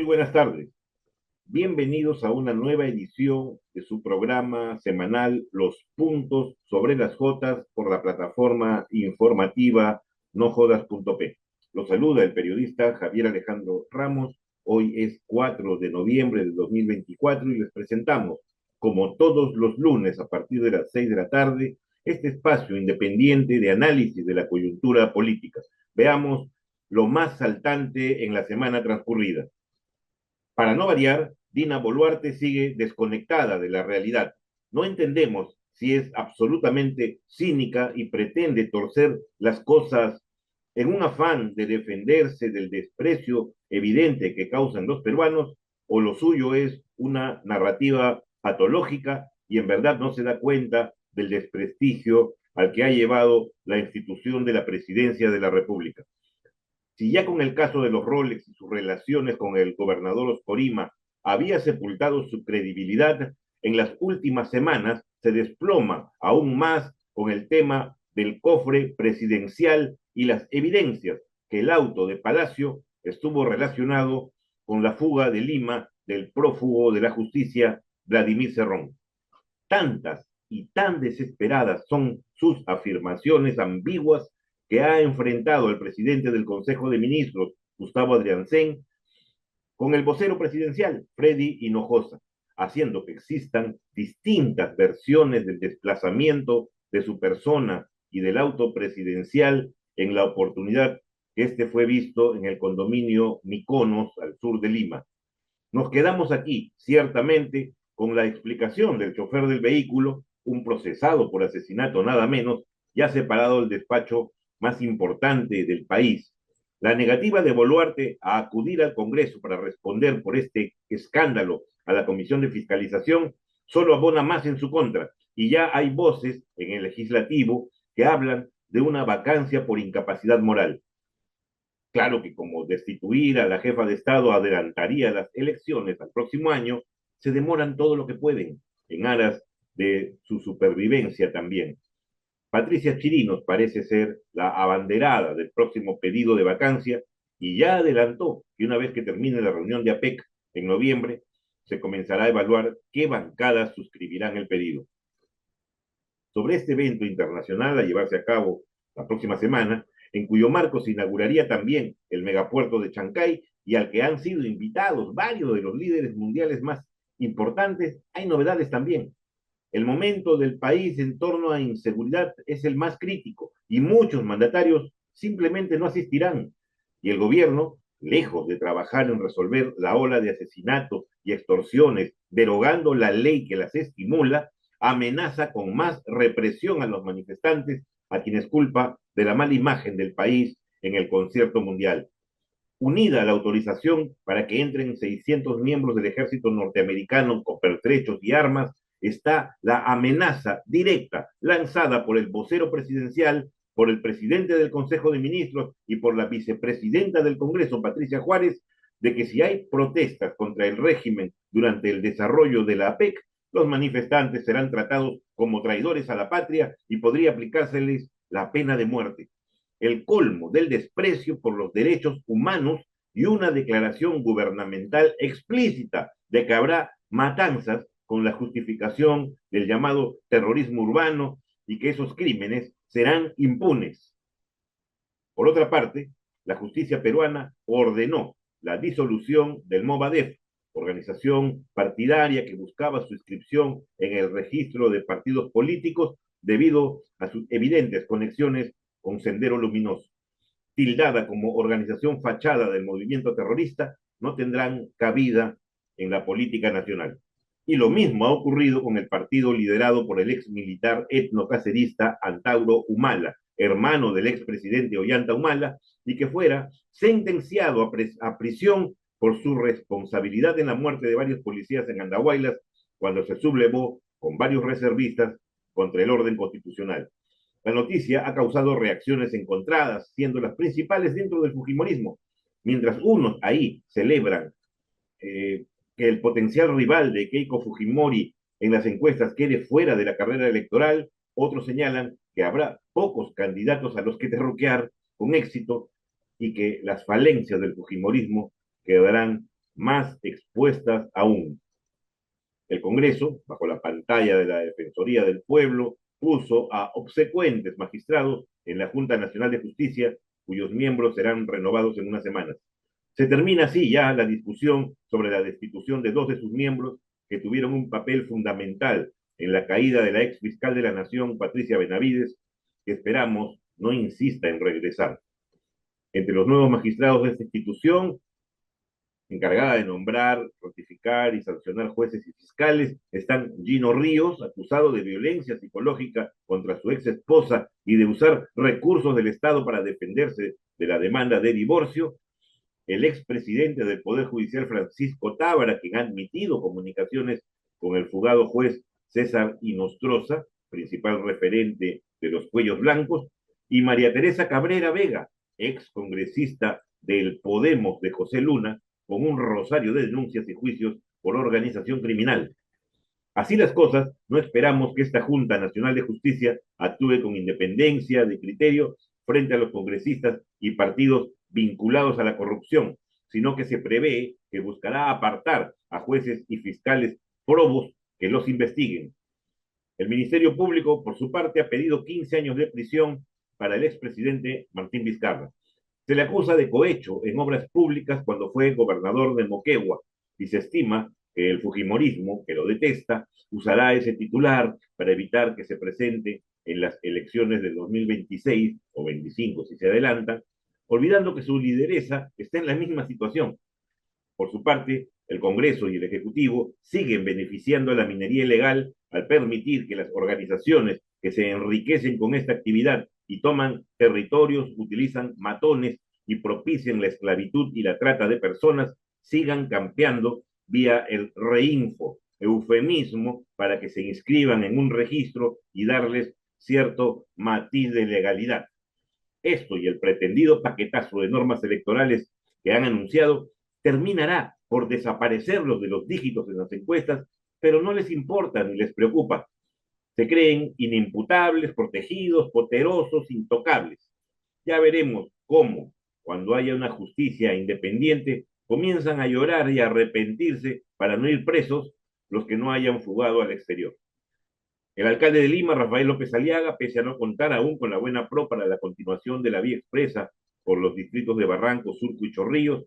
Muy buenas tardes. Bienvenidos a una nueva edición de su programa semanal Los Puntos sobre las Jotas por la plataforma informativa nojodas.p. Los saluda el periodista Javier Alejandro Ramos. Hoy es 4 de noviembre de 2024 y les presentamos, como todos los lunes a partir de las 6 de la tarde, este espacio independiente de análisis de la coyuntura política. Veamos lo más saltante en la semana transcurrida. Para no variar, Dina Boluarte sigue desconectada de la realidad. No entendemos si es absolutamente cínica y pretende torcer las cosas en un afán de defenderse del desprecio evidente que causan los peruanos, o lo suyo es una narrativa patológica y en verdad no se da cuenta del desprestigio al que ha llevado la institución de la presidencia de la República. Si ya con el caso de los Rolex y sus relaciones con el gobernador Oscorima había sepultado su credibilidad, en las últimas semanas se desploma aún más con el tema del cofre presidencial y las evidencias que el auto de Palacio estuvo relacionado con la fuga de Lima del prófugo de la justicia Vladimir Cerrón. Tantas y tan desesperadas son sus afirmaciones ambiguas que ha enfrentado el presidente del Consejo de Ministros, Gustavo Adriancén, con el vocero presidencial, Freddy Hinojosa, haciendo que existan distintas versiones del desplazamiento de su persona y del auto presidencial en la oportunidad que este fue visto en el condominio Mykonos, al sur de Lima. Nos quedamos aquí, ciertamente, con la explicación del chofer del vehículo, un procesado por asesinato nada menos, ya separado del despacho más importante del país. La negativa de Boluarte a acudir al Congreso para responder por este escándalo a la Comisión de Fiscalización solo abona más en su contra, y ya hay voces en el legislativo que hablan de una vacancia por incapacidad moral. Claro que como destituir a la jefa de Estado adelantaría las elecciones al próximo año, se demoran todo lo que pueden en aras de su supervivencia también. Patricia Chirinos parece ser la abanderada del próximo pedido de vacancia y ya adelantó que una vez que termine la reunión de APEC en noviembre, se comenzará a evaluar qué bancadas suscribirán el pedido. Sobre este evento internacional a llevarse a cabo la próxima semana, en cuyo marco se inauguraría también el megapuerto de Chancay y al que han sido invitados varios de los líderes mundiales más importantes, hay novedades también. El momento del país en torno a inseguridad es el más crítico y muchos mandatarios simplemente no asistirán. Y el gobierno, lejos de trabajar en resolver la ola de asesinatos y extorsiones, derogando la ley que las estimula, amenaza con más represión a los manifestantes, a quienes culpa de la mala imagen del país en el concierto mundial. Unida a la autorización para que entren 600 miembros del ejército norteamericano con pertrechos y armas, está la amenaza directa lanzada por el vocero presidencial, por el presidente del Consejo de Ministros y por la vicepresidenta del Congreso, Patricia Juárez, de que si hay protestas contra el régimen durante el desarrollo de la APEC, los manifestantes serán tratados como traidores a la patria y podría aplicárseles la pena de muerte. El colmo del desprecio por los derechos humanos y una declaración gubernamental explícita de que habrá matanzas con la justificación del llamado terrorismo urbano y que esos crímenes serán impunes. Por otra parte, la justicia peruana ordenó la disolución del Movadef, organización partidaria que buscaba su inscripción en el registro de partidos políticos debido a sus evidentes conexiones con Sendero Luminoso. Tildada como organización fachada del movimiento terrorista, no tendrán cabida en la política nacional. Y lo mismo ha ocurrido con el partido liderado por el ex militar etnocacerista Antauro Humala, hermano del expresidente Ollanta Humala, y que fuera sentenciado a prisión por su responsabilidad en la muerte de varios policías en Andahuaylas cuando se sublevó con varios reservistas contra el orden constitucional. La noticia ha causado reacciones encontradas, siendo las principales dentro del fujimorismo. Mientras unos ahí celebran que el potencial rival de Keiko Fujimori en las encuestas quede fuera de la carrera electoral, otros señalan que habrá pocos candidatos a los que derroquear con éxito y que las falencias del fujimorismo quedarán más expuestas aún. El Congreso, bajo la pantalla de la Defensoría del Pueblo, puso a obsecuentes magistrados en la Junta Nacional de Justicia, cuyos miembros serán renovados en unas semanas. Se termina así ya la discusión sobre la destitución de dos de sus miembros que tuvieron un papel fundamental en la caída de la ex fiscal de la Nación, Patricia Benavides, que esperamos no insista en regresar. Entre los nuevos magistrados de esta institución, encargada de nombrar, ratificar y sancionar jueces y fiscales, están Gino Ríos, acusado de violencia psicológica contra su ex esposa y de usar recursos del Estado para defenderse de la demanda de divorcio, el expresidente del Poder Judicial Francisco Tábara, quien ha admitido comunicaciones con el fugado juez César Inostroza, principal referente de los cuellos blancos, y María Teresa Cabrera Vega, ex congresista del Podemos de José Luna, con un rosario de denuncias y juicios por organización criminal. Así las cosas, no esperamos que esta Junta Nacional de Justicia actúe con independencia de criterio frente a los congresistas y partidos vinculados a la corrupción, sino que se prevé que buscará apartar a jueces y fiscales probos que los investiguen. El Ministerio Público, por su parte, ha pedido 15 años de prisión para el expresidente Martín Vizcarra. Se le acusa de cohecho en obras públicas cuando fue gobernador de Moquegua y se estima que el fujimorismo, que lo detesta, usará ese titular para evitar que se presente en las elecciones de 2026 o 25 si se adelantan, olvidando que su lideresa está en la misma situación. Por su parte, el Congreso y el Ejecutivo siguen beneficiando a la minería ilegal al permitir que las organizaciones que se enriquecen con esta actividad y toman territorios, utilizan matones y propician la esclavitud y la trata de personas, sigan campeando vía el reinfo, eufemismo para que se inscriban en un registro y darles cierto matiz de legalidad. Esto y el pretendido paquetazo de normas electorales que han anunciado terminará por desaparecerlos de los dígitos en las encuestas, pero no les importa ni les preocupa. Se creen inimputables, protegidos, poderosos, intocables. Ya veremos cómo, cuando haya una justicia independiente, comienzan a llorar y a arrepentirse para no ir presos los que no hayan fugado al exterior. El alcalde de Lima, Rafael López Aliaga, pese a no contar aún con la buena pro para la continuación de la vía expresa por los distritos de Barranco, Surco y Chorrillos,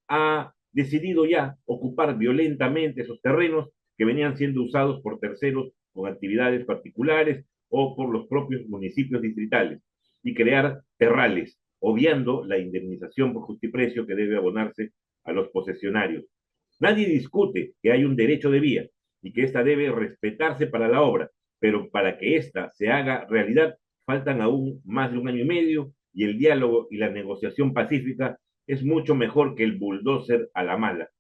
ha decidido ya ocupar violentamente esos terrenos que venían siendo usados por terceros con actividades particulares o por los propios municipios distritales y crear terrales, obviando la indemnización por justiprecio que debe abonarse a los posesionarios. Nadie discute que hay un derecho de vía y que ésta debe respetarse para la obra, pero para que ésta se haga realidad faltan aún más de un año y medio y el diálogo y la negociación pacífica es mucho mejor que el bulldozer a la mala.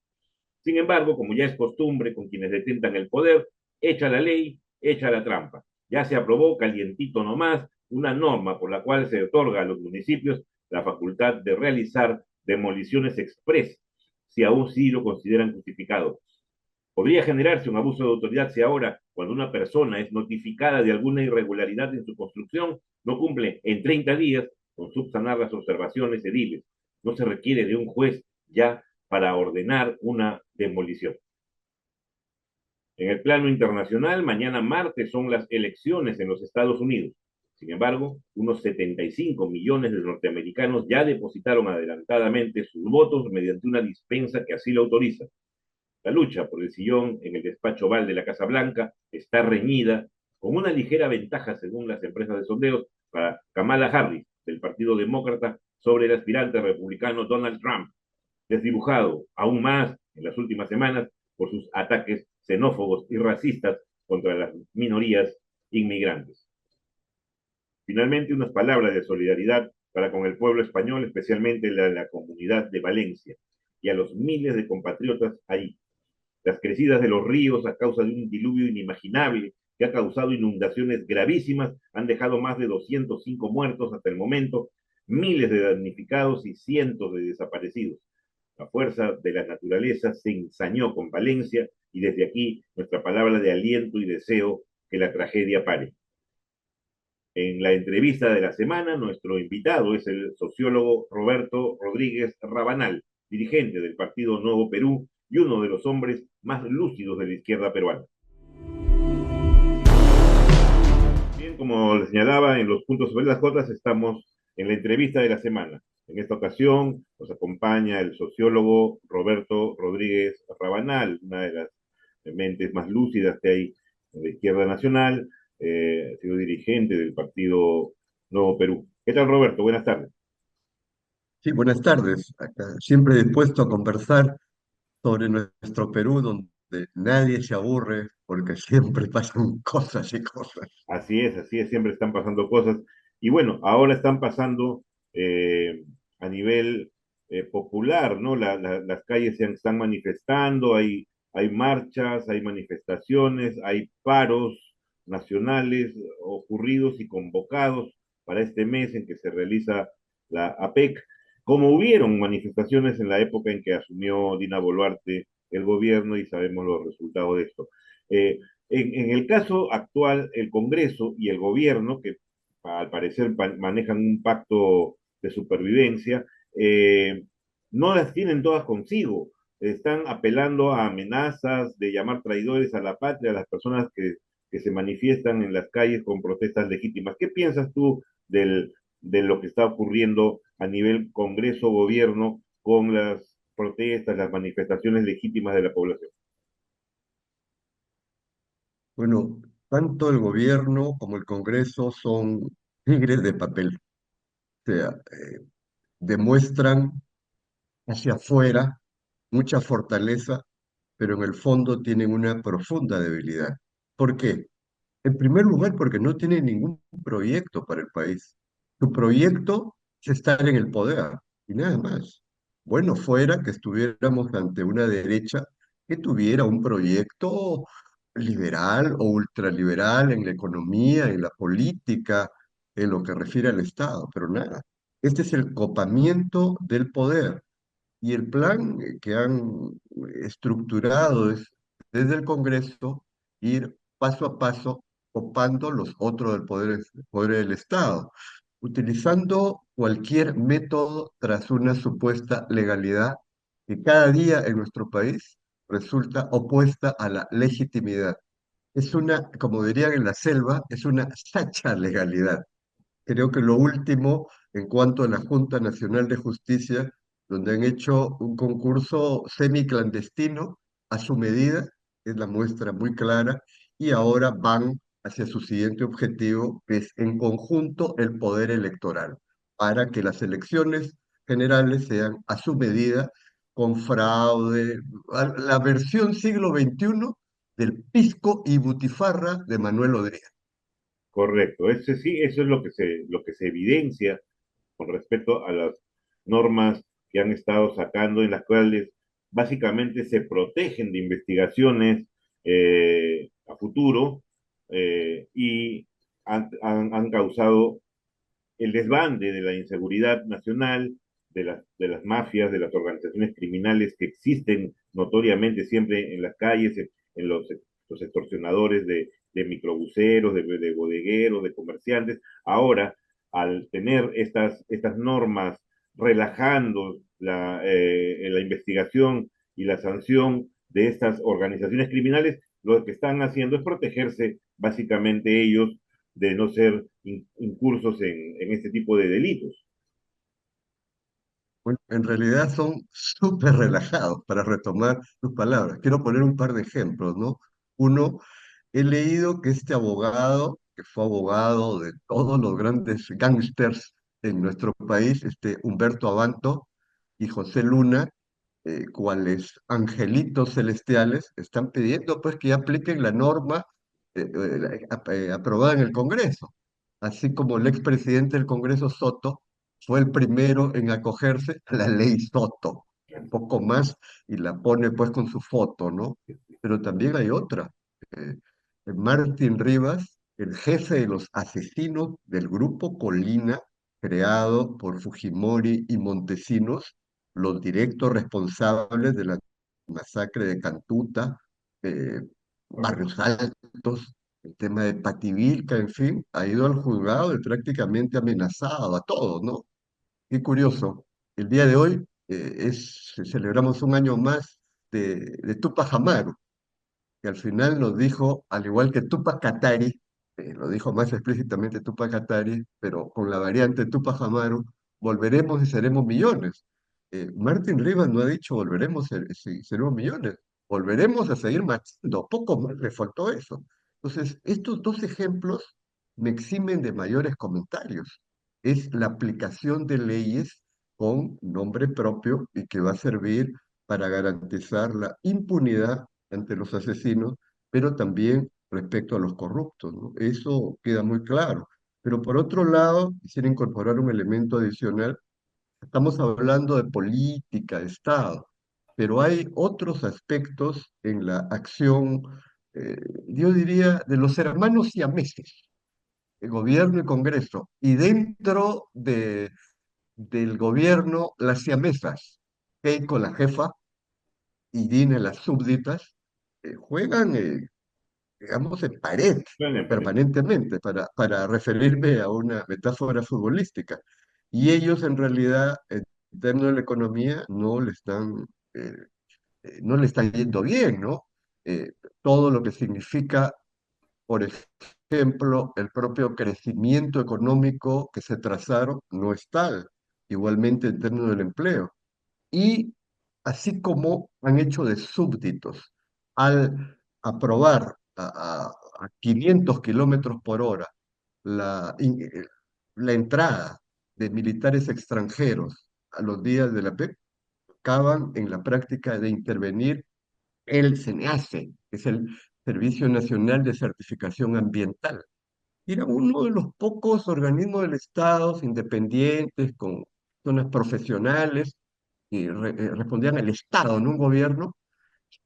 Sin embargo, como ya es costumbre con quienes detentan el poder, echa la ley, echa la trampa. Ya se aprobó calientito nomás una norma por la cual se otorga a los municipios la facultad de realizar demoliciones express, si aún sí lo consideran justificado. Podría generarse un abuso de autoridad si ahora, cuando una persona es notificada de alguna irregularidad en su construcción, no cumple en 30 días con subsanar las observaciones ediles. No se requiere de un juez ya para ordenar una demolición. En el plano internacional, mañana martes son las elecciones en los Estados Unidos. Sin embargo, unos 75 millones de norteamericanos ya depositaron adelantadamente sus votos mediante una dispensa que así lo autoriza. La lucha por el sillón en el despacho Oval de la Casa Blanca está reñida, con una ligera ventaja según las empresas de sondeos para Kamala Harris, del Partido Demócrata, sobre el aspirante republicano Donald Trump, desdibujado aún más en las últimas semanas por sus ataques xenófobos y racistas contra las minorías inmigrantes. Finalmente, unas palabras de solidaridad para con el pueblo español, especialmente la comunidad de Valencia, y a los miles de compatriotas ahí. Las crecidas de los ríos a causa de un diluvio inimaginable que ha causado inundaciones gravísimas han dejado más de 205 muertos hasta el momento, miles de damnificados y cientos de desaparecidos. La fuerza de la naturaleza se ensañó con Valencia y desde aquí nuestra palabra de aliento y deseo que la tragedia pare. En la entrevista de la semana, nuestro invitado es el sociólogo Roberto Rodríguez Rabanal, dirigente del Partido Nuevo Perú y uno de los hombres más lúcidos de la izquierda peruana. Bien, como les señalaba en los puntos sobre las cotas, estamos en la entrevista de la semana. En esta ocasión nos acompaña el sociólogo Roberto Rodríguez Rabanal, una de las mentes más lúcidas que hay en la izquierda nacional, ha sido dirigente del Partido Nuevo Perú. ¿Qué tal, Roberto? Buenas tardes. Sí, buenas tardes. Acá, siempre dispuesto a conversar sobre nuestro Perú, donde nadie se aburre, porque siempre pasan cosas y cosas. Así es, siempre están pasando cosas. Y bueno, ahora están pasando a nivel popular, ¿no? Las calles se están manifestando, hay marchas, hay manifestaciones, hay paros nacionales ocurridos y convocados para este mes en que se realiza la APEC, como hubieron manifestaciones en la época en que asumió Dina Boluarte el gobierno y sabemos los resultados de esto. Eh, en el caso actual, el Congreso y el gobierno, que al parecer manejan un pacto de supervivencia, eh, no las tienen todas consigo. Están apelando a amenazas de llamar traidores a la patria a las personas que se manifiestan en las calles con protestas legítimas. ¿Qué piensas tú de lo que está ocurriendo a nivel Congreso-gobierno con las protestas, las manifestaciones legítimas de la población? Bueno, tanto el gobierno como el Congreso son tigres de papel. O sea, demuestran hacia afuera mucha fortaleza, pero en el fondo tienen una profunda debilidad. ¿Por qué? En primer lugar, porque no tiene ningún proyecto para el país. Su proyecto es estar en el poder y nada más. Bueno, fuera que estuviéramos ante una derecha que tuviera un proyecto liberal o ultraliberal en la economía, en la política, en lo que refiere al Estado, pero nada. Este es el copamiento del poder y el plan que han estructurado es desde el Congreso ir paso a paso copando los otros del poder del Estado, utilizando cualquier método tras una supuesta legalidad que cada día en nuestro país resulta opuesta a la legitimidad. Es una, como dirían en la selva, es una sacha legalidad. Creo que lo último en cuanto a la Junta Nacional de Justicia, donde han hecho un concurso semiclandestino a su medida, es la muestra muy clara, y ahora van hacia su siguiente objetivo, que es en conjunto el poder electoral, para que las elecciones generales sean a su medida, con fraude, la versión siglo XXI del pisco y butifarra de Manuel Odría. Correcto, ese sí, eso es lo que se evidencia con respecto a las normas que han estado sacando, en las cuales básicamente se protegen de investigaciones a futuro y han causado el desbande de la inseguridad nacional, de las mafias, de las organizaciones criminales que existen notoriamente siempre en las calles, en los extorsionadores de microbuseros, de bodegueros, de comerciantes. Ahora, al tener estas normas relajando la investigación y la sanción de estas organizaciones criminales, lo que están haciendo es protegerse básicamente ellos de no ser incursos en este tipo de delitos. Bueno, en realidad son súper relajados, para retomar tus palabras. Quiero poner un par de ejemplos, ¿no? Uno, he leído que este abogado, que fue abogado de todos los grandes gángsters en nuestro país, este Humberto Abanto y José Luna, cuales angelitos celestiales, están pidiendo pues que apliquen la norma aprobada en el Congreso, así como el expresidente del Congreso Soto fue el primero en acogerse a la ley Soto, un poco más, y la pone pues con su foto, ¿no? Pero también hay otra. eh, Martín Rivas, el jefe de los asesinos del grupo Colina, creado por Fujimori y Montesinos, los directos responsables de la masacre de Cantuta, eh, Correcto. Barrios Altos, el tema de Pativilca, en fin, ha ido al juzgado y prácticamente amenazado a todos, ¿no? Qué curioso. El día de hoy celebramos un año más de Tupac Amaru, que al final nos dijo, al igual que Tupac Katari, lo dijo más explícitamente Tupac Katari, pero con la variante Tupac Amaru, volveremos y seremos millones. Martin Rivas no ha dicho volveremos y seremos millones, volveremos a seguir marchando, poco más le faltó eso. Entonces, estos dos ejemplos me eximen de mayores comentarios. Es la aplicación de leyes con nombre propio y que va a servir para garantizar la impunidad ante los asesinos, pero también respecto a los corruptos, ¿no? Eso queda muy claro. Pero por otro lado, quisiera incorporar un elemento adicional. Estamos hablando de política, de Estado, pero hay otros aspectos en la acción, eh, yo diría, de los hermanos siameses, el gobierno y Congreso, y dentro del gobierno, las siamesas, Keiko, la jefa, y Dina, las súbditas, juegan digamos, en pared Suena, parece. permanentemente, para referirme a una metáfora futbolística. Y ellos en realidad, en términos de la economía, eh, no le están yendo bien, ¿no? Eh, Todo lo que significa, por ejemplo, el propio crecimiento económico que se trazaron no es tal, igualmente en términos del empleo. Y así como han hecho de súbditos al aprobar a 500 kilómetros por hora la, in- eh, la entrada de militares extranjeros a los días de la PEC, acaban en la práctica de intervenir el SENACE, que es el Servicio Nacional de Certificación Ambiental. Era uno de los pocos organismos del Estado independientes, con zonas profesionales, y respondían al Estado, no un gobierno,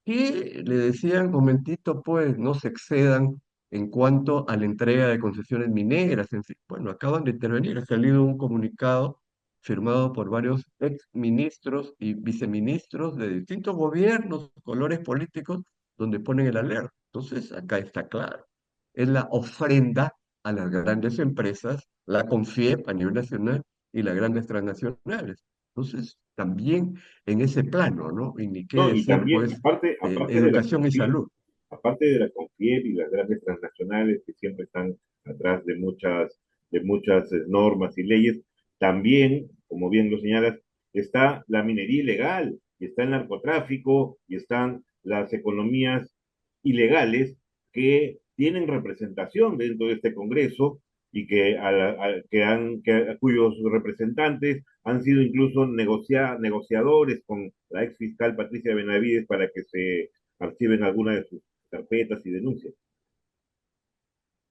y le decían, momentito, pues no se excedan en cuanto a la entrega de concesiones mineras, en fin. Bueno, acaban de intervenir, ha salido un comunicado firmado por varios ex ministros y viceministros de distintos gobiernos, colores políticos, donde ponen el alerta. Entonces, acá está claro. Es la ofrenda a las grandes empresas, la CONFIEP a nivel nacional y las grandes transnacionales. Entonces, también en ese plano, ¿no? Y ni qué No, y decir, también, pues, aparte de la educación y CONFIEP, salud. aparte de la CONFIEP y las grandes transnacionales que siempre están atrás de muchas normas y leyes, también, como bien lo señalas, está la minería ilegal, y está el narcotráfico, y están las economías ilegales que tienen representación dentro de este Congreso y cuyos representantes han sido incluso negociadores con la ex fiscal Patricia Benavides para que se archiven algunas de sus carpetas y denuncias.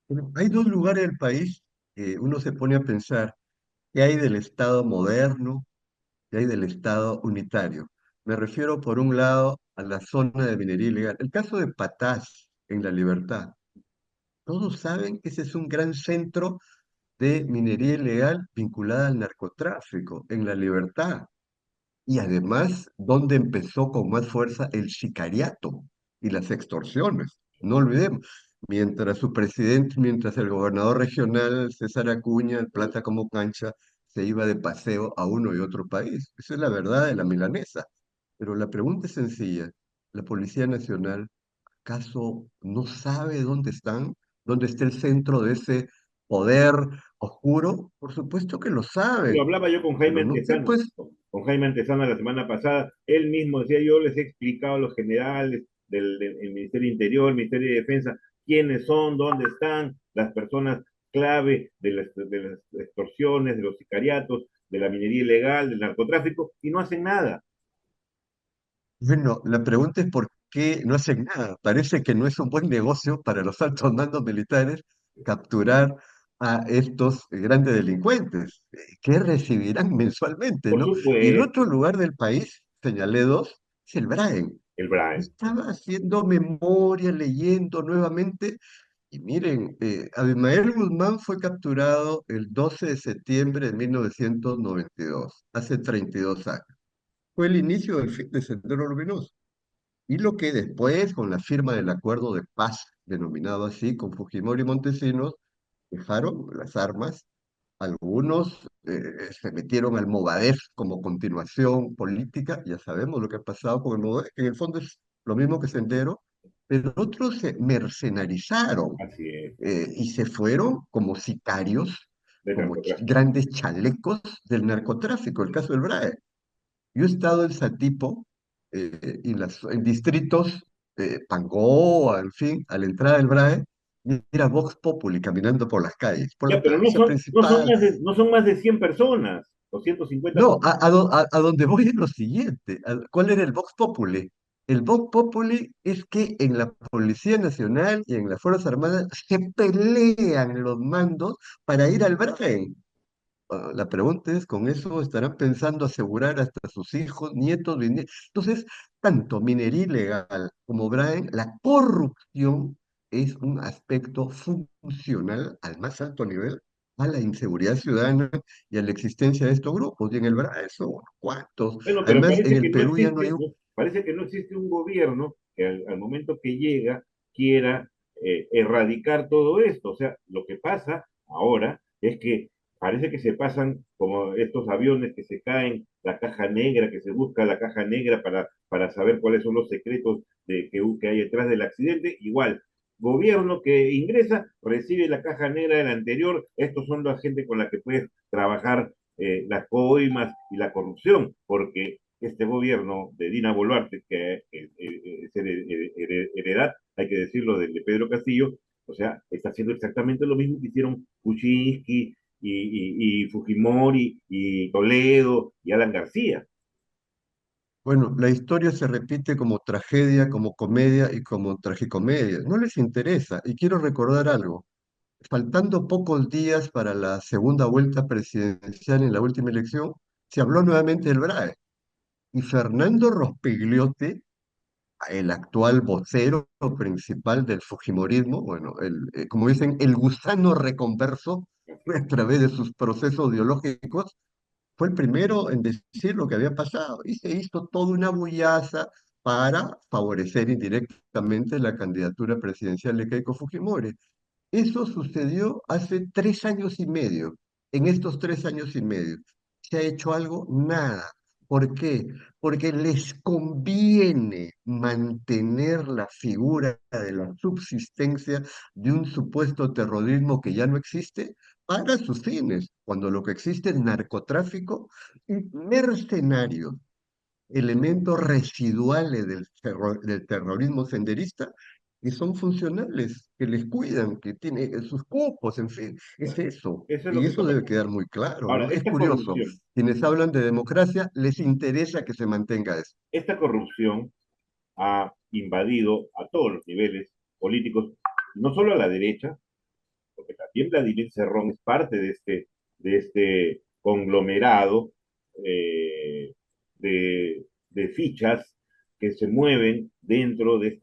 Bueno, hay dos lugares del país que uno se pone a pensar qué hay del Estado moderno, qué hay del Estado unitario. Me refiero, por un lado, a la zona de minería ilegal. El caso de Patás, en La Libertad. Todos saben que ese es un gran centro de minería ilegal vinculada al narcotráfico, en La Libertad. Y además, donde empezó con más fuerza el sicariato y las extorsiones. No olvidemos, mientras el gobernador regional César Acuña, el plata como cancha, se iba de paseo a uno y otro país. Esa es la verdad de la milanesa. Pero la pregunta es sencilla. ¿La Policía Nacional acaso no sabe dónde están? ¿Dónde está el centro de ese poder oscuro? Por supuesto que lo Lo saben, hablaba yo con pero Jaime no sé, Antesana, pues. la semana pasada. Él mismo decía, yo les he explicado a los generales del Ministerio Interior, el Ministerio de Defensa, quiénes son, dónde están las personas clave de las extorsiones, de los sicariatos, de la minería ilegal, del narcotráfico, y no hacen nada. Bueno, la pregunta es por qué no hacen nada. Parece que no es un buen negocio para los altos mandos militares capturar a estos grandes delincuentes. ¿Qué recibirán mensualmente, Por no? Y el otro supuesto, lugar del país, señalé dos, es el Braen. el Brian. Estaba haciendo memoria, leyendo nuevamente, y miren, Abimael Guzmán fue capturado el 12 de septiembre de 1992, hace 32 años. Fue el inicio del fin de Sendero Luminoso. Y lo que después, con la firma del acuerdo de paz, denominado así, con Fujimori y Montesinos, dejaron las armas Algunos se metieron al Movadef como continuación política, ya sabemos lo que ha pasado con el Movadef, que en el fondo es lo mismo que Sendero, pero otros se mercenarizaron Así es, y se fueron como sicarios, del como narcotráfico. grandes chalecos del narcotráfico, el caso del BRAE. Yo he estado en Satipo, en distritos, Pangoa, en fin, a la entrada del BRAE, y era Vox Populi caminando por las calles, por la Ya, pero plaza principal. no son más de 100 personas, o 150 No, personas. a donde voy es lo siguiente. ¿Cuál era el Vox Populi? El Vox Populi es que en la Policía Nacional y en las Fuerzas Armadas se pelean los mandos para ir al BRAE. La pregunta es, ¿con eso estarán pensando asegurar hasta sus hijos, nietos, bisnietos? Entonces, tanto minería ilegal como Braen, la corrupción es un aspecto funcional al más alto nivel a la inseguridad ciudadana y a la existencia de estos grupos. Y en el Braen son unos cuantos. Bueno, pero Además, en parece que el no Perú ya no existe, hay un... ¿no? Parece que no existe un gobierno que al momento que llega quiera erradicar todo esto. O sea, lo que pasa ahora es que parece que se pasan como estos aviones que se caen, la caja negra, que se busca la caja negra para saber cuáles son los secretos que hay detrás del accidente. Igual, gobierno que ingresa, recibe la caja negra del anterior. Estos son la gente con la que puedes trabajar las coimas y la corrupción, porque este gobierno de Dina Boluarte, que es heredad, hay que decirlo, de Pedro Castillo, o sea, está haciendo exactamente lo mismo que hicieron Kuczynski y Fujimori y Toledo y Alan García. Bueno, la historia se repite como tragedia, como comedia y como tragicomedia. No les interesa. Y quiero recordar algo. Faltando pocos días para la segunda vuelta presidencial en la última elección, se habló nuevamente del BRAE. Y Fernando Rospigliotti, el actual vocero principal del Fujimorismo, bueno, como dicen, el gusano reconverso a través de sus procesos ideológicos, fue el primero en decir lo que había pasado y se hizo toda una bullaza para favorecer indirectamente la candidatura presidencial de Keiko Fujimori. Eso sucedió hace 3 años y medio. En estos 3 años y medio, ¿se ha hecho algo? Nada. ¿Por qué? Porque les conviene mantener la figura de la subsistencia de un supuesto terrorismo que ya no existe para sus fines, cuando lo que existe es narcotráfico y mercenarios, elementos residuales del terrorismo senderista que son funcionales, que les cuidan, que tienen sus cupos, en fin, es eso. Eso es lo Y que está eso debe pasando. quedar muy claro, Ahora, ¿no? Es curioso. Quienes hablan de democracia les interesa que se mantenga eso. esta corrupción ha invadido a todos los niveles políticos, no solo a la derecha, porque también Vladimir Cerrón es parte de este conglomerado eh, de fichas que se mueven dentro de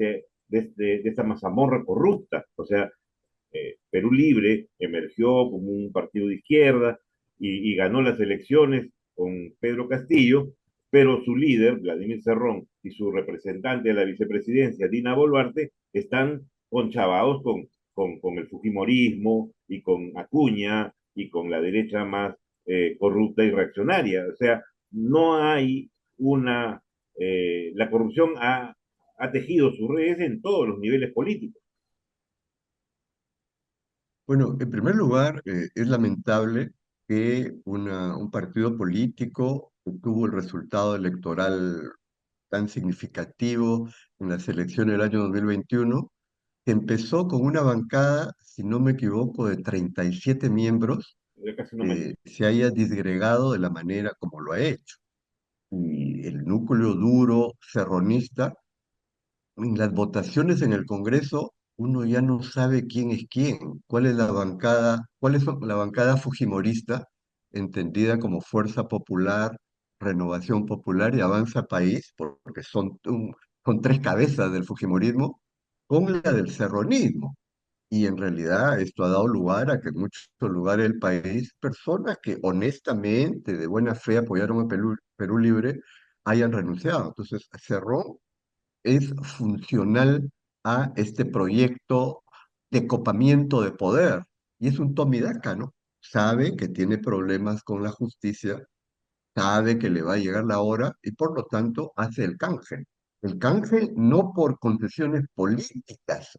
esta mazamorra corrupta. O sea, Perú Libre emergió como un partido de izquierda y ganó las elecciones con Pedro Castillo, pero su líder, Vladimir Cerrón, y su representante de la vicepresidencia, Dina Boluarte, están conchavados con el Fujimorismo y con Acuña y con la derecha más corrupta y reaccionaria. O sea, no hay una... la corrupción ha tejido sus redes en todos los niveles políticos. Bueno, en primer lugar, es lamentable que un partido político que tuvo el resultado electoral tan significativo en las elecciones del año 2021, que empezó con una bancada, si no me equivoco, de 37 miembros, Ya casi no me... se haya disgregado de la manera como lo ha hecho. Y el núcleo duro serronista, en las votaciones en el Congreso, uno ya no sabe quién es quién, cuál es la bancada, cuál es la bancada fujimorista, entendida como Fuerza Popular, Renovación Popular y Avanza País, porque son tres cabezas del fujimorismo, con la del serronismo. Y en realidad esto ha dado lugar a que en muchos lugares del país, personas que honestamente, de buena fe, apoyaron a Perú Libre, hayan renunciado. Entonces, Cerrón es funcional a este proyecto de copamiento de poder. Y es un toma y daca, ¿no? sabe que tiene problemas con la justicia, sabe que le va a llegar la hora y por lo tanto hace el canje. El canje no por concesiones políticas,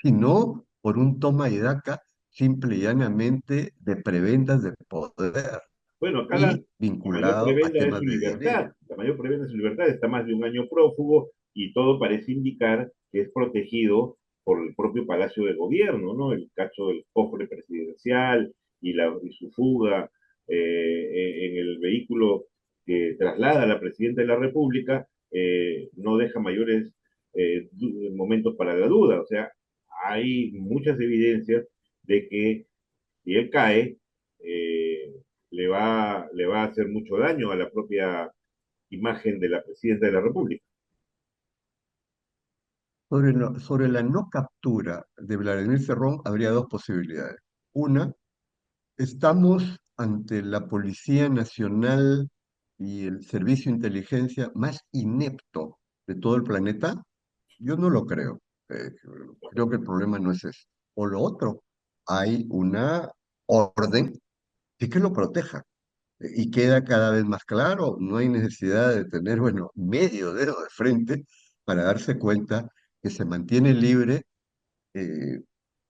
sino por un toma y daca simple y llanamente de prebendas de poder Bueno, acá y la mayor vinculado a prebenda es temas su de dinero. libertad. La mayor prebenda es su libertad. Está más de un año prófugo y todo parece indicar que es protegido por el propio Palacio de Gobierno, ¿no? El caso del cofre presidencial y su fuga en el vehículo que traslada a la presidenta de la República no deja mayores momentos para la duda. O sea, hay muchas evidencias de que si él cae, eh, le va a hacer mucho daño a la propia imagen de la presidenta de la República. Sobre la no captura de Vladimir Cerrón habría dos posibilidades. Una, estamos ante la Policía Nacional y el Servicio de Inteligencia más inepto de todo el planeta. Yo no lo creo. Eh, Creo que el problema no es ese. O lo otro, hay una orden de que lo proteja. Y queda cada vez más claro, no hay necesidad de tener, bueno, medio dedo de frente para darse cuenta que se mantiene libre, eh,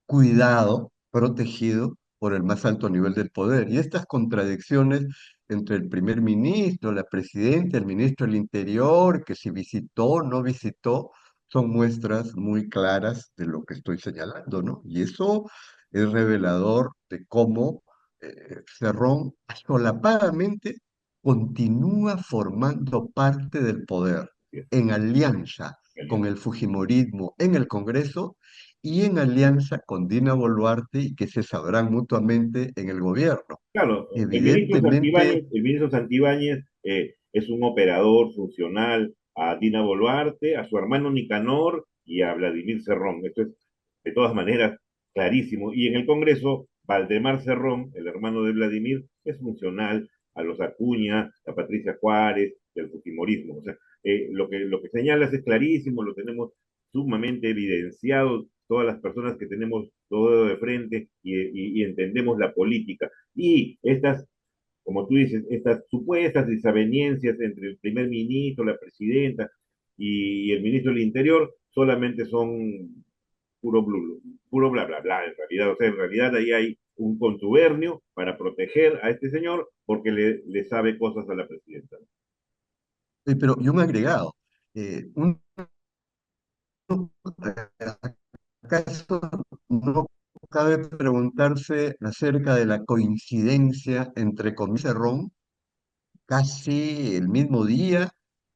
cuidado, protegido por el más alto nivel del poder. Y estas contradicciones entre el primer ministro, la presidenta, el ministro del Interior, que si visitó o no visitó, son muestras muy claras de lo que estoy señalando, ¿no? Y eso es revelador de cómo Cerrón solapadamente continúa formando parte del poder en alianza con el Fujimorismo en el Congreso y en alianza con Dina Boluarte y que se sabrán mutuamente en el gobierno. Claro, Evidentemente, El ministro Santibáñez es un operador funcional a Dina Boluarte, a su hermano Nicanor y a Vladimir Cerrón. Esto es, de todas maneras, clarísimo. Y en el Congreso, Valdemar Cerrón, el hermano de Vladimir, es funcional a los Acuña, a Patricia Juárez, del Fujimorismo. O sea, lo que señalas es clarísimo, lo tenemos sumamente evidenciado todas las personas que tenemos todo de frente y entendemos la política. Y estas, como tú dices, estas supuestas desavenencias entre el primer ministro, la presidenta y el ministro del Interior solamente son puro, puro bla, bla, bla, en realidad. O sea, en realidad ahí hay un contubernio para proteger a este señor porque le sabe cosas a la presidenta. pero y un agregado. Uno, ¿acaso no cabe preguntarse acerca de la coincidencia entre Comín y Cerrón? Casi el mismo día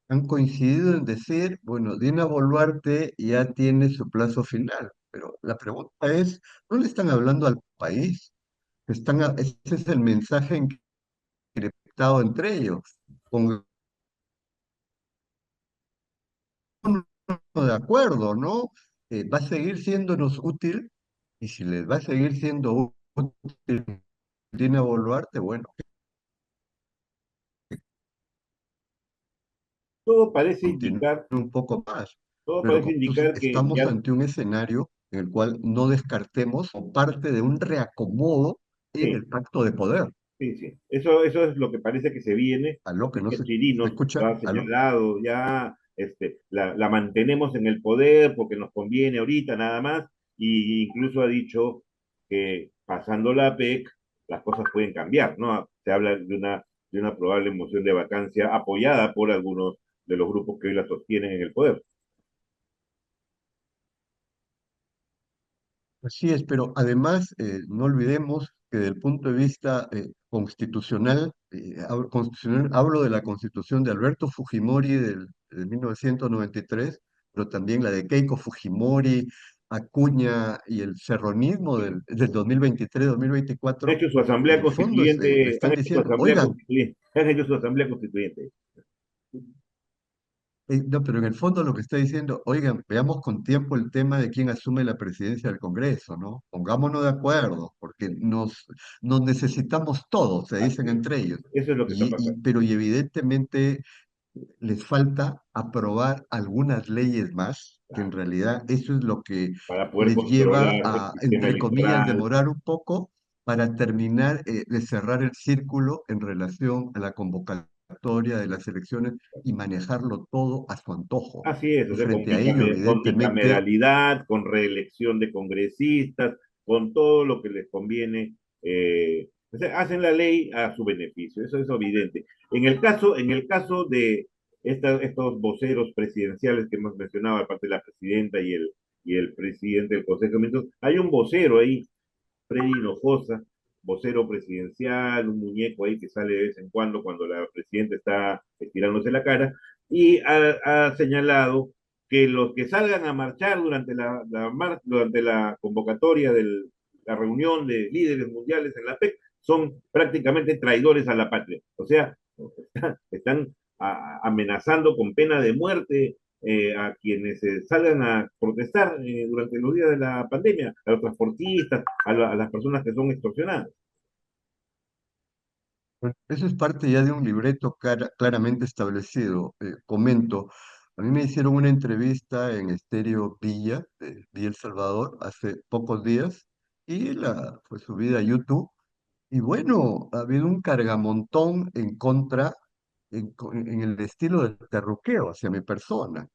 han coincidido en decir, bueno, Dina Boluarte ya tiene su plazo final, pero la pregunta es, ¿no le están hablando al país? Ese es el mensaje encriptado entre ellos. Pongámonos de acuerdo, ¿no? Va a seguir siéndonos útil y si les va a seguir siendo útil Dina Boluarte, bueno, Todo parece continúe indicar, un poco más. todo Pero parece entonces indicar que estamos ya, ante un escenario en el cual no descartemos como parte de un reacomodo en sí, el pacto de poder. sí, sí. Eso es lo que parece que se viene. Aló, que no Muchos se chirinos lo escucha, han aló. señalado, ya la mantenemos en el poder porque nos conviene ahorita nada más, y incluso ha dicho que pasando la PEC las cosas pueden cambiar, ¿no? Se habla de una probable moción de vacancia apoyada por algunos de los grupos que hoy la sostienen en el poder. Así es, pero además no olvidemos que desde el punto de vista constitucional, hablo de la constitución de Alberto Fujimori de 1993, pero también la de Keiko Fujimori, Acuña y el serronismo del Han 2023-2024, hecho su en asamblea el fondo le constituyente, han están hecho su diciendo, asamblea oigan, constituyente, han hecho su asamblea constituyente. no, pero en el fondo lo que está diciendo, oigan, veamos con tiempo el tema de quién asume la presidencia del Congreso, ¿no? Pongámonos de acuerdo, porque nos necesitamos todos, se dicen Así es. entre ellos. Eso es lo que está pasando. Pero y evidentemente les falta aprobar algunas leyes más, que en realidad eso es lo que Para poder les lleva controlar el a, sistema entre comillas, electoral. demorar un poco. para terminar de cerrar el círculo en relación a la convocatoria de las elecciones y manejarlo todo a su antojo. Así es, o Y sea, frente a ello, con evidentemente, bicameralidad, con reelección de congresistas, con todo lo que les conviene. O sea, hacen la ley a su beneficio, eso es evidente. En el caso de estos voceros presidenciales que hemos mencionado, aparte de la presidenta y el presidente del Consejo de Ministros, hay un vocero ahí, Freddy Hinojosa, vocero presidencial, un muñeco ahí que sale de vez en cuando la presidenta está estirándose la cara, y ha señalado que los que salgan a marchar durante la convocatoria de la reunión de líderes mundiales en la PEC son prácticamente traidores a la patria. O sea, están amenazando con pena de muerte a quienes salgan a protestar durante los días de la pandemia, a los transportistas, a las personas que son extorsionadas. eso es parte ya de un libreto claramente establecido. Comento, a mí me hicieron una entrevista en Estéreo Villa, de Villa El Salvador, hace pocos días, y fue subida a YouTube. Y bueno, ha habido un cargamontón en contra, en el estilo del terruqueo hacia mi persona.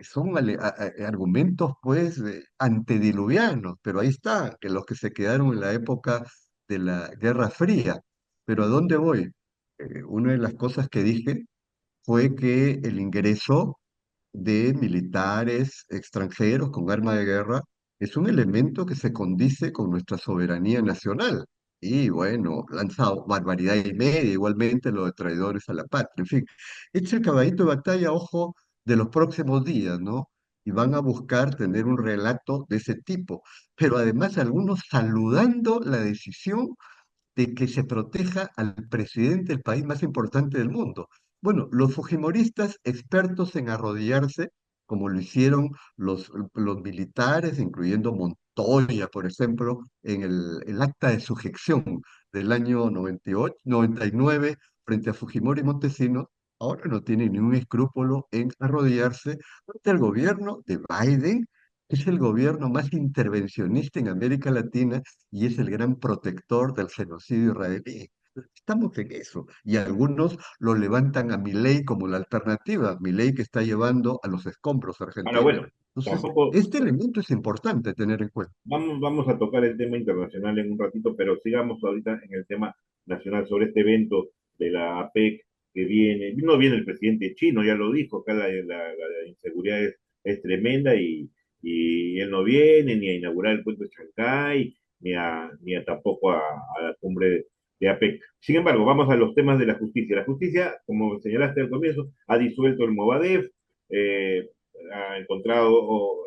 Son argumentos, pues, antediluvianos, pero ahí está, que los que se quedaron en la época de la Guerra Fría. Pero ¿a dónde voy? Una de las cosas que dije fue que el ingreso de militares extranjeros con arma de guerra es un elemento que se condice con nuestra soberanía nacional. Y bueno, lanzado barbaridad y media, igualmente lo de traidores a la patria. En fin, este es el caballito de batalla, ojo, de los próximos días, ¿no? Y van a buscar tener un relato de ese tipo, pero además algunos saludando la decisión de que se proteja al presidente del país más importante del mundo. Bueno, los fujimoristas expertos en arrodillarse, como lo hicieron los militares, incluyendo Montoya, por ejemplo, en el acta de sujeción del año 98, 99 frente a Fujimori y Montesinos, ahora no tienen ni un escrúpulo en arrodillarse frente al gobierno de Biden, que es el gobierno más intervencionista en América Latina y es el gran protector del genocidio israelí. Estamos en eso. Y algunos lo levantan a Milei como la alternativa, Milei que está llevando a los escombros a Ahora, Argentina. bueno, Entonces, tampoco este elemento es importante tener en cuenta. vamos a tocar el tema internacional en un ratito, pero sigamos ahorita en el tema nacional sobre este evento de la APEC que viene. No viene el presidente chino, ya lo dijo, acá la inseguridad es tremenda y él no viene ni a inaugurar el puente de Chancay, ni a tampoco a la cumbre de APEC. Sin embargo, vamos a los temas de la justicia. La justicia, como señalaste al comienzo, ha disuelto el Movadef, eh, ha encontrado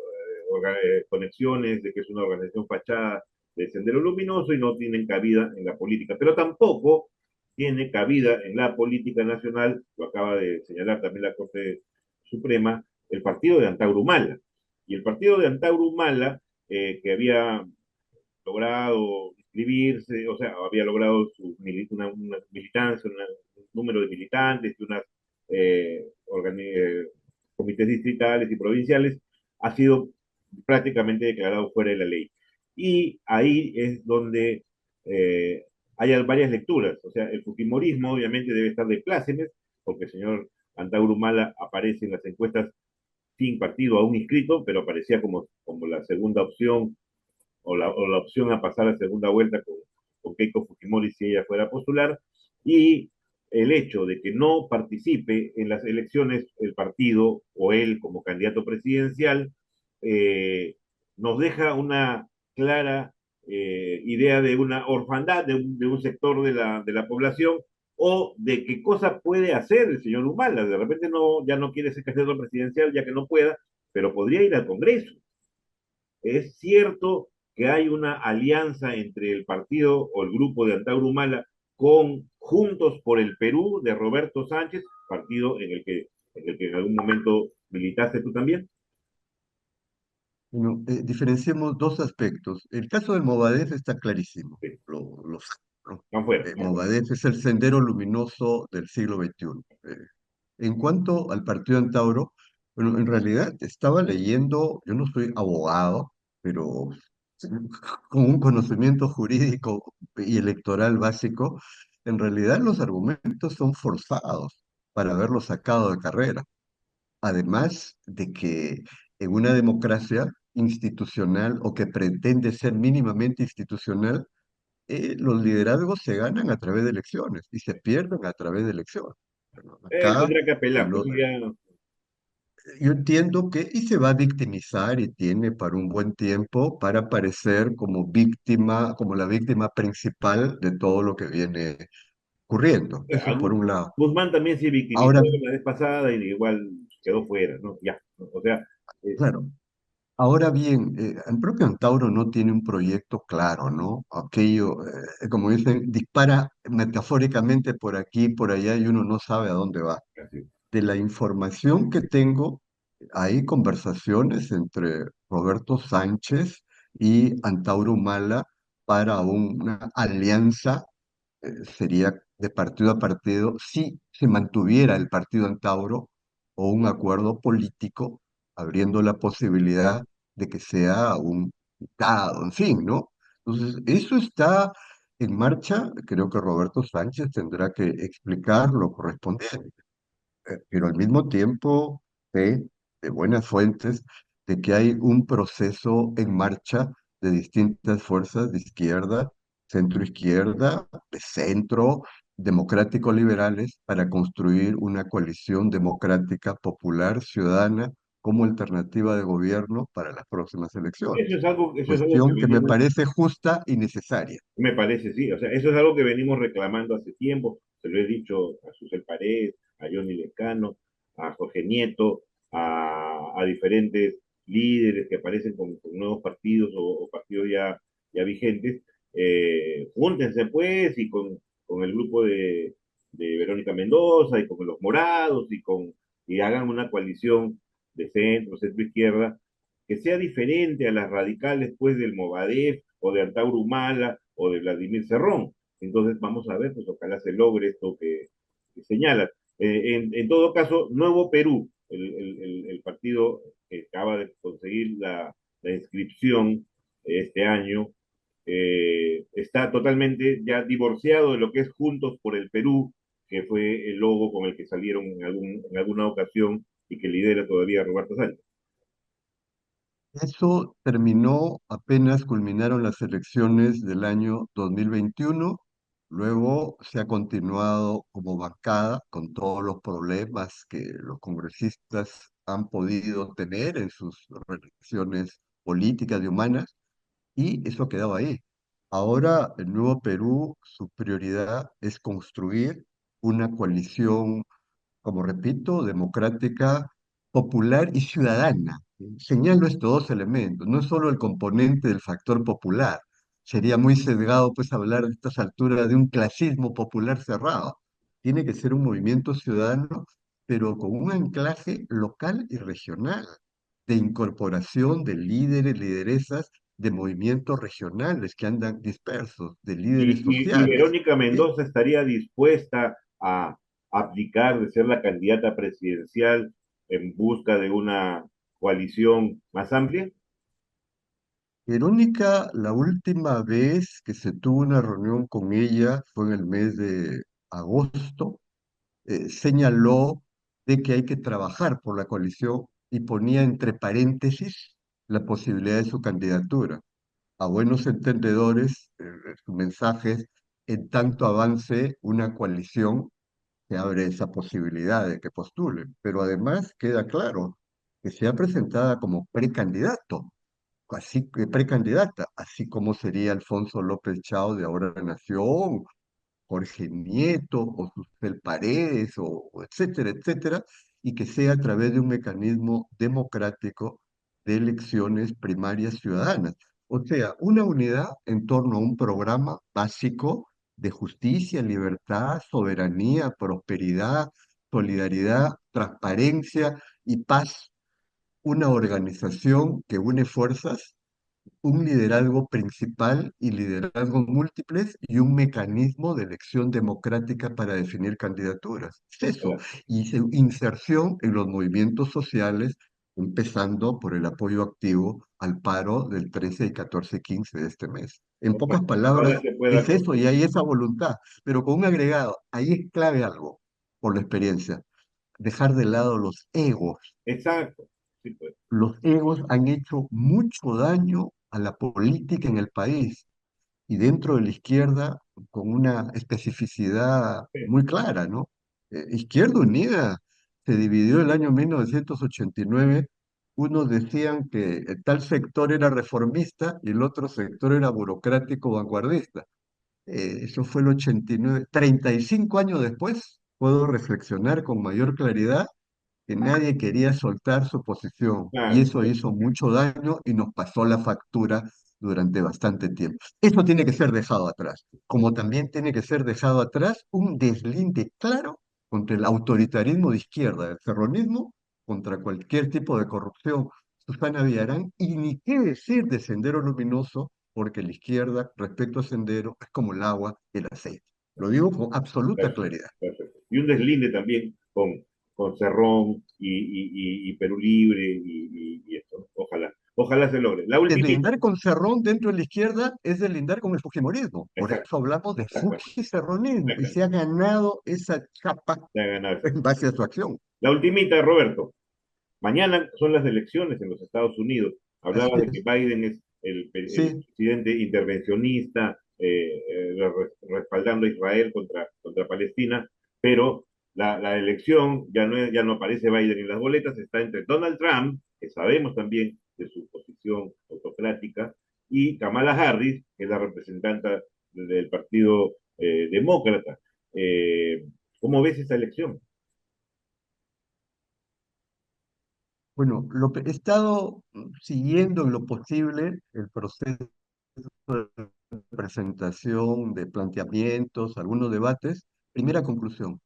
conexiones de que es una organización fachada de Sendero Luminoso y no tienen cabida en la política. Pero tampoco tiene cabida en la política nacional, lo acaba de señalar también la Corte Suprema, el partido de Antauro Humala. Y el partido de Antauro Humala, que había logrado inscribirse, o sea, había logrado una militancia, un número de militantes, unas eh, comités distritales y provinciales, ha sido prácticamente declarado fuera de la ley. Y ahí es donde hay varias lecturas. O sea, el fujimorismo obviamente debe estar de plácemes, porque el señor Antauro Humala aparece en las encuestas sin partido aún inscrito, pero aparecía como la segunda opción o la opción a pasar a segunda vuelta con Keiko Fujimori si ella fuera a postular, y el hecho de que no participe en las elecciones el partido o él como candidato presidencial, eh, nos deja una clara idea de una orfandad de un sector de la población o de qué cosa puede hacer el señor Humala. De repente no, ya no quiere ser candidato presidencial ya que no pueda, pero podría ir al Congreso. Es cierto que hay una alianza entre el partido o el grupo de Antauro Humala con Juntos por el Perú de Roberto Sánchez, partido en el que en algún momento militaste tú también. Bueno, diferenciemos dos aspectos. El caso del Movadef está clarísimo. Sí, ¿No? van fuera, van fuera. Movadef es el sendero luminoso del siglo XXI. En cuanto al partido Antauro, bueno, en realidad estaba leyendo, yo no soy abogado, pero con un conocimiento jurídico y electoral básico, en realidad los argumentos son forzados para haberlo sacado de carrera. Además de que en una democracia institucional o que pretende ser mínimamente institucional, los liderazgos se ganan a través de elecciones y se pierden a través de elecciones. Bueno, Él acá tendrá que apelar, pues lo- eso ya no. yo entiendo que y se va a victimizar y tiene para un buen tiempo para aparecer como víctima, como la víctima principal de todo lo que viene ocurriendo. Eso por un lado. Guzmán también se victimizó Ahora, la vez pasada y igual quedó fuera, ¿no? Ya, ¿no? O sea, eh, claro, ahora bien, el propio Antauro no tiene un proyecto claro, ¿no? Aquello, como dicen, dispara metafóricamente por aquí, por allá y uno no sabe a dónde va. así. De la información que tengo, hay conversaciones entre Roberto Sánchez y Antauro Humala para una alianza, sería de partido a partido, si se mantuviera el partido Antauro o un acuerdo político, abriendo la posibilidad de que sea un diputado, en fin, ¿no? Entonces, eso está en marcha, creo que Roberto Sánchez tendrá que explicar lo correspondiente, pero al mismo tiempo sé de buenas fuentes de que hay un proceso en marcha de distintas fuerzas de izquierda, centro izquierda, de centro, democrático-liberales, para construir una coalición democrática, popular, ciudadana, como alternativa de gobierno para las próximas elecciones. Eso es algo que Cuestión que me venimos, parece justa y necesaria. me parece, sí, o sea, eso es algo que venimos reclamando hace tiempo, se lo he dicho a Susel Paredes, a Johnny Lescano, a Jorge Nieto, a diferentes líderes que aparecen con nuevos partidos o partidos ya vigentes. Júntense pues y con el grupo de Verónica Mendoza y con los morados y hagan una coalición de centro izquierda que sea diferente a las radicales pues del Movadef o de Antauro Humala o de Vladimir Cerrón. Entonces vamos a ver, pues ojalá se logre esto que señalas. En todo caso, Nuevo Perú, el partido que acaba de conseguir la inscripción este año, está totalmente ya divorciado de lo que es Juntos por el Perú, que fue el logo con el que salieron en alguna ocasión y que lidera todavía Roberto Sánchez. Eso terminó apenas culminaron las elecciones del año 2021. Luego se ha continuado como bancada con todos los problemas que los congresistas han podido tener en sus relaciones políticas y humanas, y eso ha quedado ahí. Ahora, el Nuevo Perú, su prioridad es construir una coalición, como repito, democrática, popular y ciudadana. Señalo estos dos elementos, no solo el componente del factor popular. Sería muy sesgado pues hablar a estas alturas de un clasismo popular cerrado. Tiene que ser un movimiento ciudadano, pero con un anclaje local y regional, de incorporación de líderes, lideresas de movimientos regionales que andan dispersos, de líderes Y sociales. Verónica Mendoza estaría dispuesta a abdicar de ser la candidata presidencial en busca de una coalición más amplia. Verónica, la última vez que se tuvo una reunión con ella fue en el mes de agosto. Señaló de que hay que trabajar por la coalición y ponía entre paréntesis la posibilidad de su candidatura. A buenos entendedores, su mensaje es, en tanto avance una coalición, se abre esa posibilidad de que postule. Pero además queda claro que se ha presentado como precandidato, así que precandidata, así como sería Alfonso López Chao de Ahora Nación, Jorge Nieto o Susel Paredes o etcétera, etcétera, y que sea a través de un mecanismo democrático de elecciones primarias ciudadanas. O sea, una unidad en torno a un programa básico de justicia, libertad, soberanía, prosperidad, solidaridad, transparencia y paz, una organización que une fuerzas, un liderazgo principal y liderazgos múltiples y un mecanismo de elección democrática para definir candidaturas. Es eso. Y inserción en los movimientos sociales empezando por el apoyo activo al paro del 13 y 14 y 15 de este mes. En pocas Ojalá, ojalá palabras, se pueda es eso y conseguir. hay esa voluntad, pero con un agregado, ahí es clave algo, por la experiencia, dejar de lado los egos. Exacto. Sí, pues. Los egos han hecho mucho daño a la política en el país y dentro de la izquierda con una especificidad Sí, muy clara, ¿no? Izquierda Unida se dividió el año 1989. Unos decían que tal sector era reformista y el otro sector era burocrático vanguardista. Eso fue el 89. 35 años después, puedo reflexionar con mayor claridad que nadie quería soltar su posición y claro. eso hizo mucho daño y nos pasó la factura durante bastante tiempo. Eso tiene que ser dejado atrás, como también tiene que ser dejado atrás un deslinde claro contra el autoritarismo de izquierda, el terrorismo, contra cualquier tipo de corrupción. Susana Villarán, y ni qué decir de Sendero Luminoso, porque la izquierda respecto a Sendero es como el agua y el aceite. Lo digo con absoluta Perfecto, claridad. perfecto. Y un deslinde también con Cerrón y Perú Libre y esto. Ojalá, ojalá se logre. La ultimita. Deslindar con Cerrón dentro de la izquierda es deslindar con el fujimorismo. Por Exacto, eso hablamos de exacto, fujicerronismo y se exacto. ha ganado esa chapa Se ha ganado esa. en base a su acción. La ultimita, Roberto. Mañana son las elecciones en los Estados Unidos. Así Hablaba de que es. Biden es el Sí, presidente intervencionista, respaldando a Israel contra Palestina, pero la elección ya no aparece Biden en las boletas, está entre Donald Trump, que sabemos también de su posición autocrática, y Kamala Harris, que es la representante del Partido Demócrata. ¿Cómo ves esta elección? bueno, he estado siguiendo en lo posible el proceso de presentación, de planteamientos, algunos debates. Primera conclusión,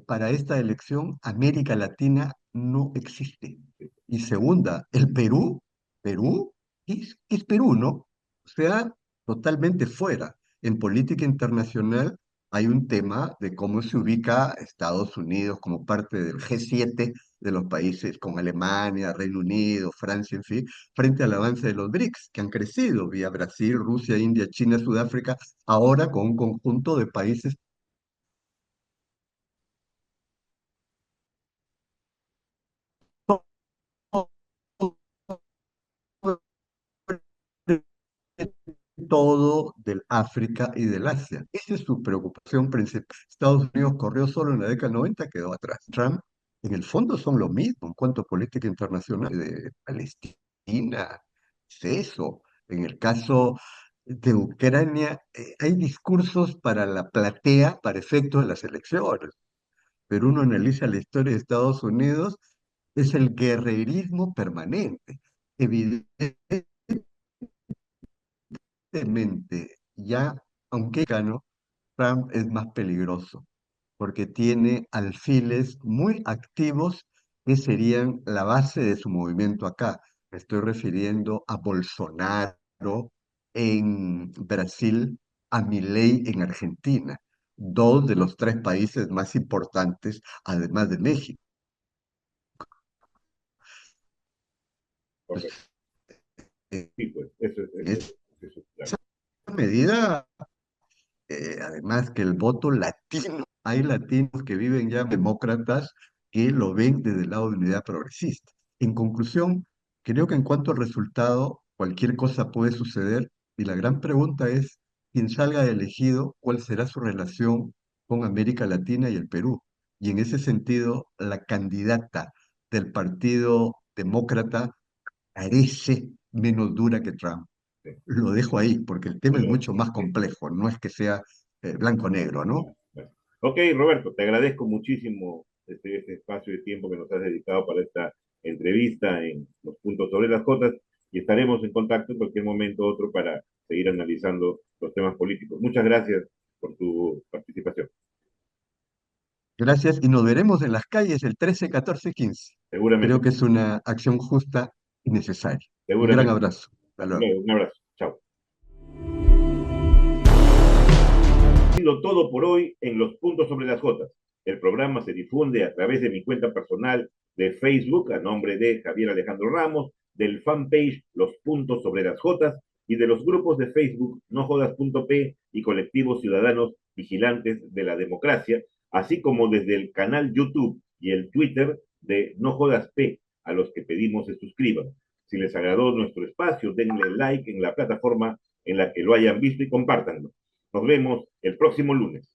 para esta elección América Latina no existe. Y segunda, el Perú, Perú, ¿qué es Perú, no? O sea, totalmente fuera. En política internacional hay un tema de cómo se ubica Estados Unidos como parte del G7 de los países con Alemania, Reino Unido, Francia, en fin, frente al avance de los BRICS, que han crecido vía Brasil, Rusia, India, China, Sudáfrica, ahora con un conjunto de países todo del África y del Asia. Esa es su preocupación principal. Estados Unidos corrió solo en la década 90, quedó atrás. Trump, en el fondo, son lo mismo en cuanto a política internacional de Palestina. Es eso. En el caso de Ucrania, hay discursos para la platea para efectos de las elecciones, pero uno analiza la historia de Estados Unidos, es el guerrerismo permanente. Evidentemente, ya, aunque gano, Trump es más peligroso porque tiene alfiles muy activos que serían la base de su movimiento acá. Me estoy refiriendo a Bolsonaro en Brasil, a Milei en Argentina, dos de los tres países más importantes, además de México. Pues, Correcto. en Sí, pues, eso es claro. esa medida además que el voto latino, hay latinos que viven ya demócratas que lo ven desde el lado de unidad progresista. En conclusión, creo que en cuanto al resultado, cualquier cosa puede suceder y la gran pregunta es, quien salga elegido, ¿cuál será su relación con América Latina y el Perú? Y en ese sentido, la candidata del Partido Demócrata parece menos dura que Trump. Sí. Lo dejo ahí, porque el tema es Bueno, mucho más sí. complejo, no es que sea blanco-negro, ¿no? Bueno, bueno. Ok, Roberto, te agradezco muchísimo este espacio de tiempo que nos has dedicado para esta entrevista en los puntos sobre las cotas y estaremos en contacto en cualquier momento u otro para seguir analizando los temas políticos. Muchas gracias por tu participación. Gracias y nos veremos en las calles el 13, 14 y 15. Creo Seguramente, que es una acción justa y necesaria. Un gran seguramente. abrazo. Hasta Hasta luego. luego, un abrazo. Chao. Siendo todo por hoy en los puntos sobre las cotas. El programa se difunde a través de mi cuenta personal de Facebook a nombre de Javier Alejandro Ramos, del fanpage Los Puntos sobre las Jotas y de los grupos de Facebook nojodas.p y Colectivos Ciudadanos Vigilantes de la Democracia, así como desde el canal YouTube y el Twitter de No Jodas P, a los que pedimos se suscriban. Si les agradó nuestro espacio, denle like en la plataforma en la que lo hayan visto y compártanlo. Nos vemos el próximo lunes.